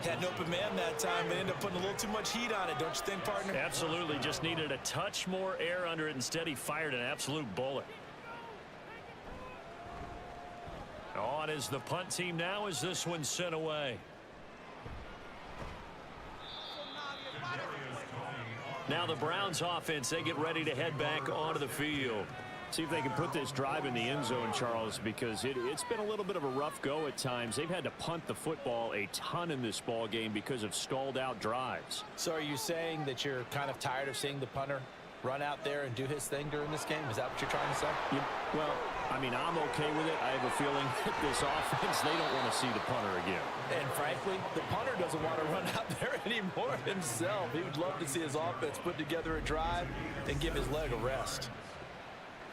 Had an open man that time, but ended up putting a little too much heat on it, don't you think, partner? Absolutely. Just needed a touch more air under it. Instead, he fired an absolute bullet. On is the punt team now as this one's sent away. Now the Browns offense, they get ready to head back onto the field. See if they can put this drive in the end zone, Charles, because it's been a little bit of a rough go at times. They've had to punt the football a ton in this ball game because of stalled out drives. So are you saying that you're kind of tired of seeing the punter run out there and do his thing during this game? Is that what you're trying to say? Well, I mean, I'm okay with it. I have a feeling that this offense, they don't want to see the punter again. And frankly, the punter doesn't want to run out there anymore himself. He would love to see his offense put together a drive and give his leg a rest.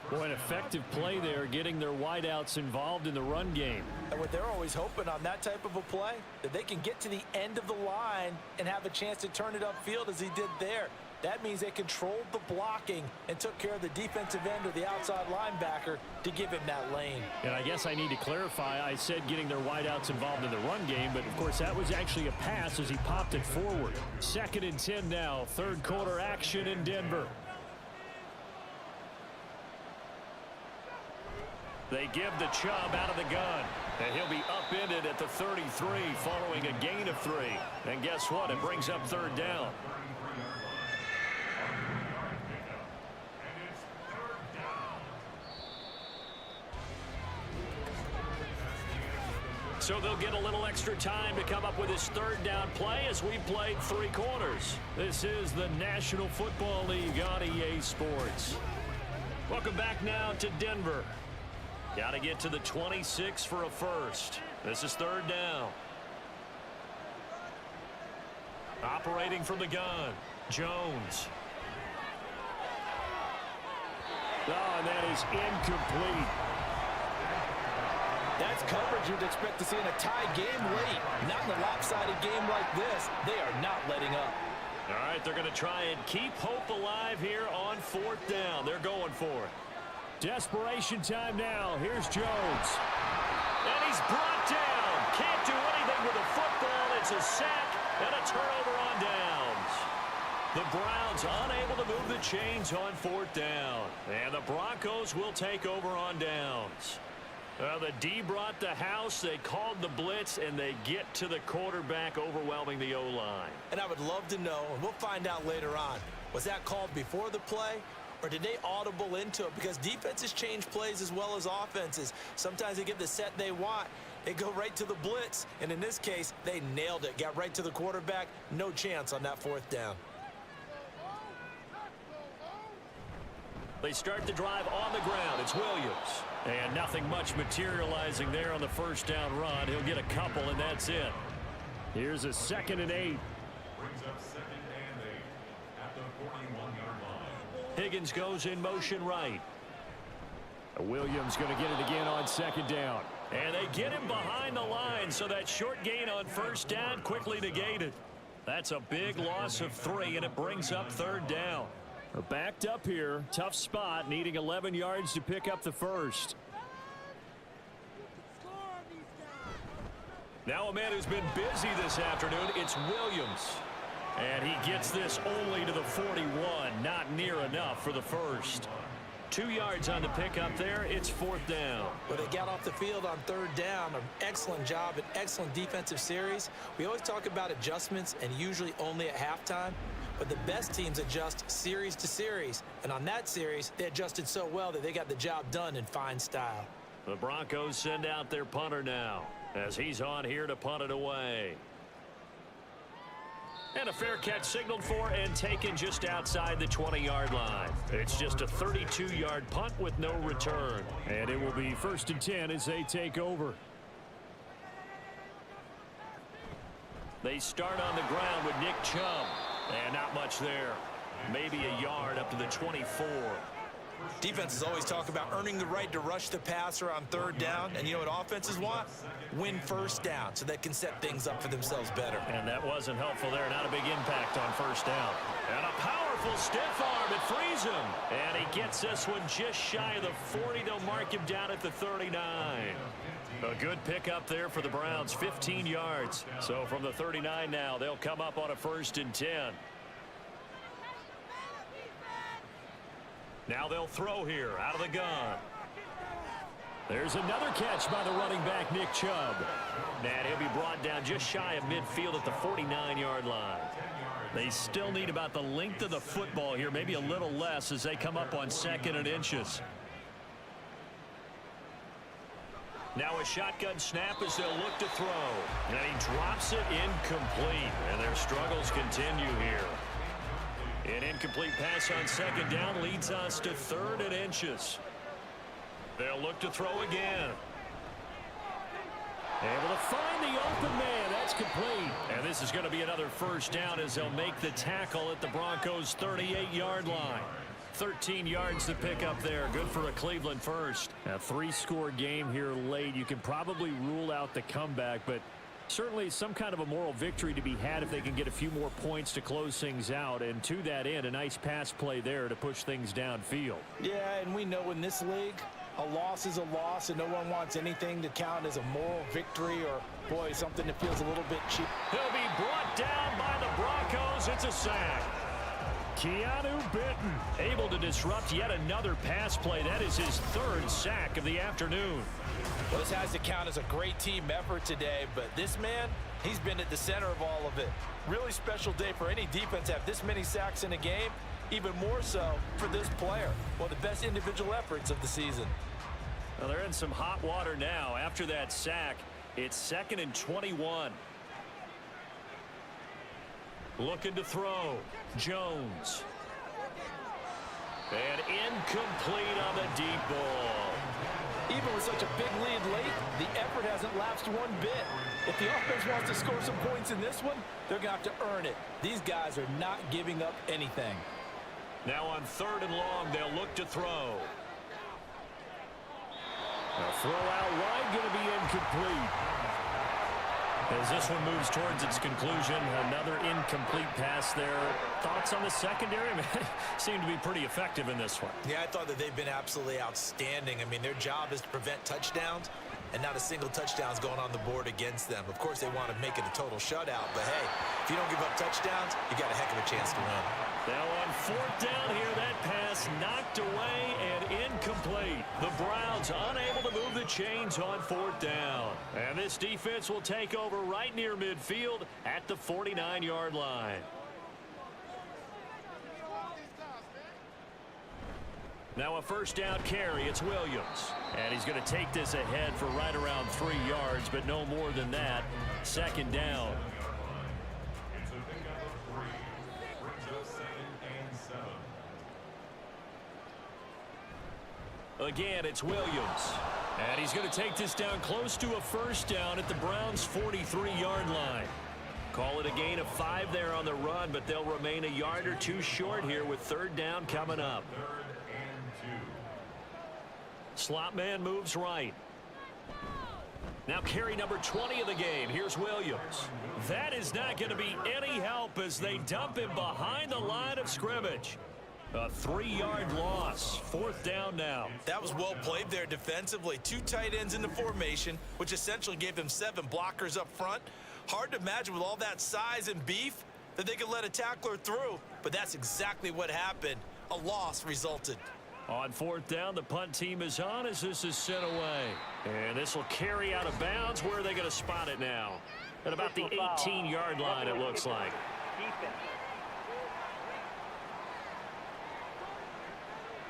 Boy, an effective play there, getting their wideouts involved in the run game. And what they're always hoping on that type of a play, that they can get to the end of the line and have a chance to turn it upfield as he did there. That means they controlled the blocking and took care of the defensive end or the outside linebacker to give him that lane. And I guess I need to clarify, I said getting their wideouts involved in the run game, but of course that was actually a pass as he popped it forward. 2nd and 10 now, 3rd quarter action in Denver. They give the Chubb out of the gun. And he'll be upended at the 33 following a gain of 3. And guess what? It brings up third down. So they'll get a little extra time to come up with this third down play as we played 3 quarters. This is the National Football League on EA Sports. Welcome back now to Denver. Got to get to the 26 for a first. This is third down. Operating from the gun, Jones. Oh, and that is incomplete. That's coverage you'd expect to see in a tie game late. Not in a lopsided game like this. They are not letting up. All right, they're going to try and keep hope alive here on fourth down. They're going for it. Desperation time now. Here's Jones. And he's brought down. Can't do anything with the football. It's a sack and a turnover on downs. The Browns unable to move the chains on fourth down. And the Broncos will take over on downs. The D brought the house. They called the blitz, and they get to the quarterback, overwhelming the O-line. And I would love to know, and we'll find out later on, was that called before the play, or did they audible into it? Because defenses change plays as well as offenses. Sometimes they get the set they want. They go right to the blitz, and in this case, they nailed it. Got right to the quarterback. No chance on that fourth down. They start the drive on the ground. It's Williams. And nothing much materializing there on the first down run. He'll get a couple, and that's it. Here's a 2nd and 8. Brings up 2nd and 8 at the 41-yard line. Higgins goes in motion right. Williams going to get it again on 2nd down. And they get him behind the line, so that short gain on first down quickly negated. That's a big loss of 3, and it brings up third down. We're backed up here. Tough spot, needing 11 yards to pick up the first. Now a man who's been busy this afternoon, it's Williams. And he gets this only to the 41, not near enough for the first. 2 yards on the pickup there. It's fourth down. Well, they got off the field on third down. An excellent job, an excellent defensive series. We always talk about adjustments, and usually only at halftime. But the best teams adjust series to series. And on that series, they adjusted so well that they got the job done in fine style. The Broncos send out their punter now as he's on here to punt it away. And a fair catch signaled for and taken just outside the 20-yard line. It's just a 32-yard punt with no return. And it will be 1st and 10 as they take over. They start on the ground with Nick Chubb. And not much there. Maybe a yard up to the 24. Defenses always talk about earning the right to rush the passer on third down. And you know what offenses want? Win first down so they can set things up for themselves better. And that wasn't helpful there. Not a big impact on first down. And a powerful stiff arm. It frees him. And he gets this one just shy of the 40. They'll mark him down at the 39. A good pickup there for the Browns, 15 yards. So from the 39 now, they'll come up on a 1st and 10. Now they'll throw here out of the gun. There's another catch by the running back, Nick Chubb. And he'll be brought down just shy of midfield at the 49-yard line. They still need about the length of the football here, maybe a little less as they come up on 2nd and inches. Now a shotgun snap as they'll look to throw. And he drops it incomplete. And their struggles continue here. An incomplete pass on 2nd down leads us to 3rd and inches. They'll look to throw again. Able to find the open man. That's complete. And this is going to be another first down as they'll make the tackle at the Broncos' 38-yard line. 13 yards to pick up there. Good for a Cleveland first. A 3-score game here late. You can probably rule out the comeback, but certainly some kind of a moral victory to be had if they can get a few more points to close things out. And to that end, a nice pass play there to push things downfield. Yeah, and we know in this league, a loss is a loss, and no one wants anything to count as a moral victory or, boy, something that feels a little bit cheap. He'll be brought down by the Broncos. It's a sack. Keanu Benton able to disrupt yet another pass play. That is his third sack of the afternoon. Well, this has to count as a great team effort today, but this man, he's been at the center of all of it. Really special day for any defense to have this many sacks in a game, even more so for this player. One of the best individual efforts of the season. Well, they're in some hot water now. After that sack, it's 2nd and 21. Looking to throw. Jones. And incomplete on the deep ball. Even with such a big lead late, the effort hasn't lapsed one bit. If the offense wants to score some points in this one, they're going to have to earn it. These guys are not giving up anything. Now on 3rd and long, they'll look to throw. A throw out wide, going to be incomplete. As this one moves towards its conclusion, another incomplete pass there. Thoughts on the secondary? Seem to be pretty effective in this one. Yeah, I thought that they've been absolutely outstanding. I mean, their job is to prevent touchdowns, and not a single touchdown's going on the board against them. Of course, they want to make it a total shutout, but hey, if you don't give up touchdowns, you got a heck of a chance to win. Now on 4th down here, that pass knocked away and incomplete. The Browns unable to move the chains on 4th down. And this defense will take over right near midfield at the 49-yard line. Now a 1st down carry. It's Williams. And he's going to take this ahead for right around 3 yards, but no more than that. 2nd down. It's a pickup of 3. Brings up 2nd and 7. Again, it's Williams. And he's going to take this down close to a 1st down at the Browns' 43-yard line. Call it a gain of 5 there on the run, but they'll remain a yard or 2 short here with 3rd down coming up. 3rd and 2. Slot man moves right. Now carry number 20 of the game. Here's Williams. That is not going to be any help as they dump him behind the line of scrimmage. A 3-yard loss. 4th down now. That was well played there defensively. 2 tight ends in the formation, which essentially gave them 7 blockers up front. Hard to imagine with all that size and beef that they could let a tackler through, but that's exactly what happened. A loss resulted. On 4th down, the punt team is on as this is sent away. And this will carry out of bounds. Where are they going to spot it now? At about the 18-yard line, it looks like. Defense.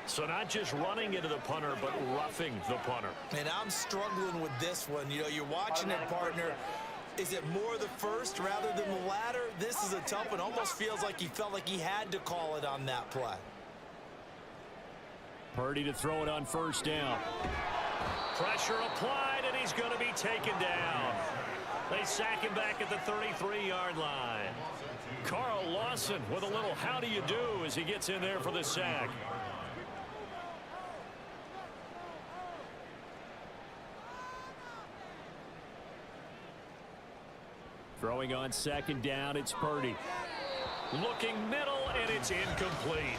So not just running into the punter, but roughing the punter. And I'm struggling with this one. You know, you're watching it, partner. Is it more the first rather than the latter? This is a tough one. Almost feels like he felt like he had to call it on that play. Purdy to throw it on 1st down. Pressure applied, and he's going to be taken down. They sack him back at the 33-yard line. Carl Lawson with a little how do you do as he gets in there for the sack. Throwing on 2nd down, it's Purdy. Looking middle, and it's incomplete.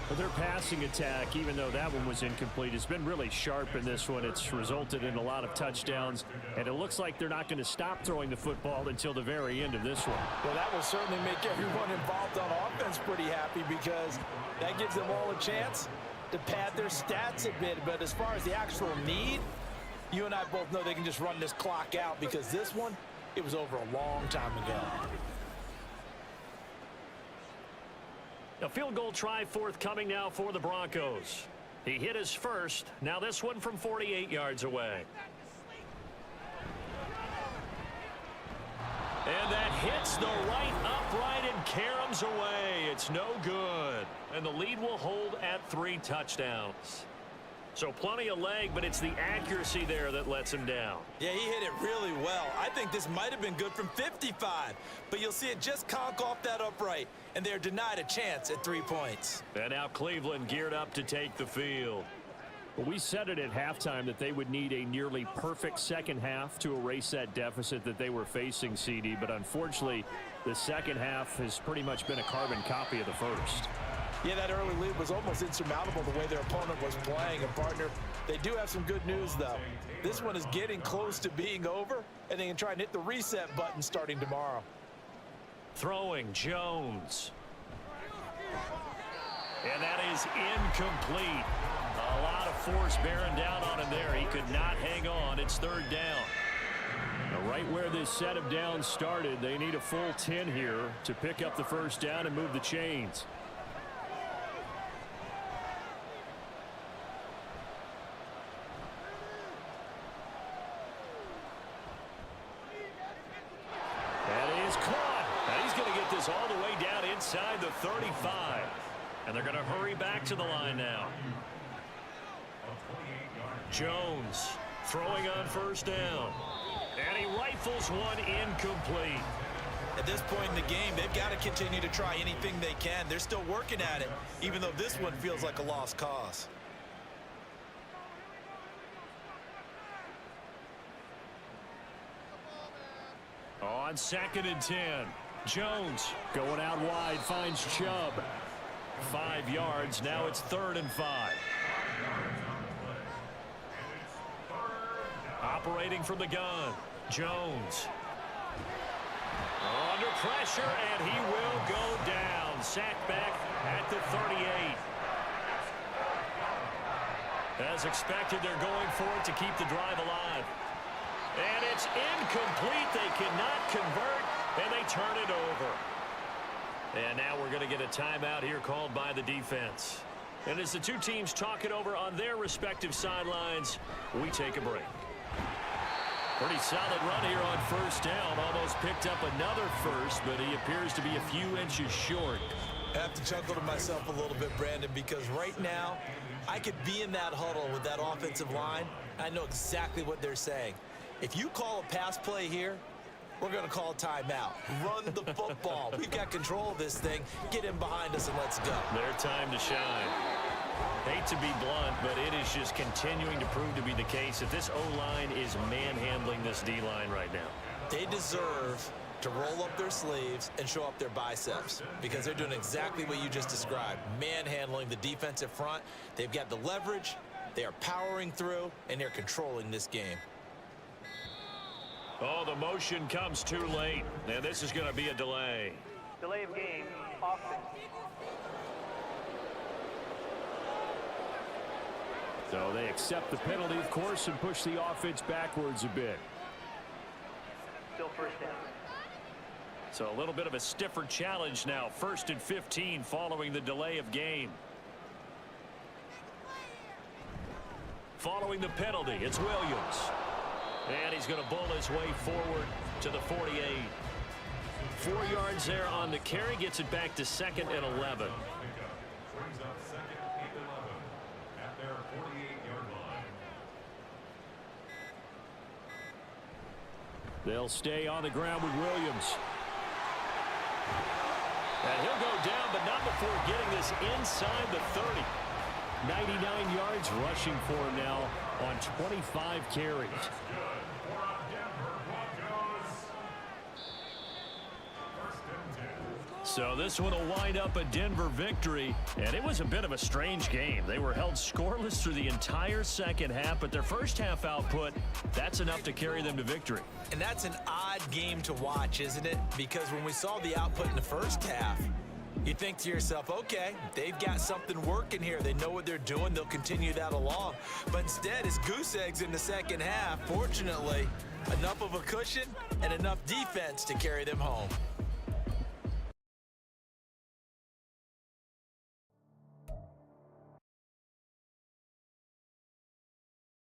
But their passing attack, even though that one was incomplete, has been really sharp in this one. It's resulted in a lot of touchdowns, and it looks like they're not going to stop throwing the football until the very end of this one. Well, that will certainly make everyone involved on offense pretty happy because that gives them all a chance to pad their stats a bit. But as far as the actual need, you and I both know they can just run this clock out because this one, it was over a long time ago. A field goal try forthcoming now for the Broncos. He hit his first. Now this one from 48 yards away. And that hits the right upright and caroms away. It's no good. And the lead will hold at 3 touchdowns. So plenty of leg, but it's the accuracy there that lets him down. Yeah, he hit it really well. I think this might have been good from 55, but you'll see it just conk off that upright, and they're denied a chance at 3 points. And now Cleveland geared up to take the field. Well, we said it at halftime that they would need a nearly perfect second half to erase that deficit that they were facing, CD, but unfortunately, the second half has pretty much been a carbon copy of the first. Yeah, that early lead was almost insurmountable the way their opponent was playing. And, partner, they do have some good news, though. This one is getting close to being over, and they can try and hit the reset button starting tomorrow. Throwing Jones. And that is incomplete. A lot of force bearing down on him there. He could not hang on. It's third down. Now, right where this set of downs started, they need a full 10 here to pick up the first down and move the chains. That is caught. And he's going to get this all the way down inside the 35. And they're going to hurry back to the line now. Jones throwing on first down. And he rifles one incomplete. At this point in the game, they've got to continue to try anything they can. They're still working at it, even though this one feels like a lost cause. On 2nd and 10. Jones going out wide, finds Chubb. 5 yards. Now it's 3rd and 5. Operating from the gun. Jones. Under pressure, and he will go down. Sacked back at the 38. As expected, they're going for it to keep the drive alive. And it's incomplete. They cannot convert, and they turn it over. And now we're going to get a timeout here called by the defense. And as the two teams talk it over on their respective sidelines, we take a break. Pretty solid run here on first down. Almost picked up another first, but he appears to be a few inches short. I have to chuckle to myself a little bit, Brandon, because right now I could be in that huddle with that offensive line. I know exactly what they're saying. If you call a pass play here, we're going to call a timeout. Run the football. We've got control of this thing. Get in behind us and let's go. Their time to shine. Hate to be blunt, but it is just continuing to prove to be the case that this O-line is manhandling this D-line right now. They deserve to roll up their sleeves and show up their biceps because they're doing exactly what you just described, manhandling the defensive front. They've got the leverage, they are powering through, and they're controlling this game. Oh, the motion comes too late, and this is going to be a delay. Delay of game, offense. So they accept the penalty, of course, and push the offense backwards a bit. Still first down. So a little bit of a stiffer challenge now. 1st and 15 following the delay of game. Following the penalty, it's Williams. And he's going to bull his way forward to the 48. 4 yards there on the carry. Gets it back to 2nd and 11. Brings up 2nd and 11 at their 48-yard line. They'll stay on the ground with Williams. And he'll go down, but not before getting this inside the 30. 99 yards rushing for him now on 25 carries. So this one will wind up a Denver victory, and it was a bit of a strange game. They were held scoreless through the entire second half, but their first half output, that's enough to carry them to victory. And that's an odd game to watch, isn't it? Because when we saw the output in the first half, you think to yourself, okay, they've got something working here. They know what they're doing. They'll continue that along. But instead, it's goose eggs in the second half. Fortunately, enough of a cushion and enough defense to carry them home.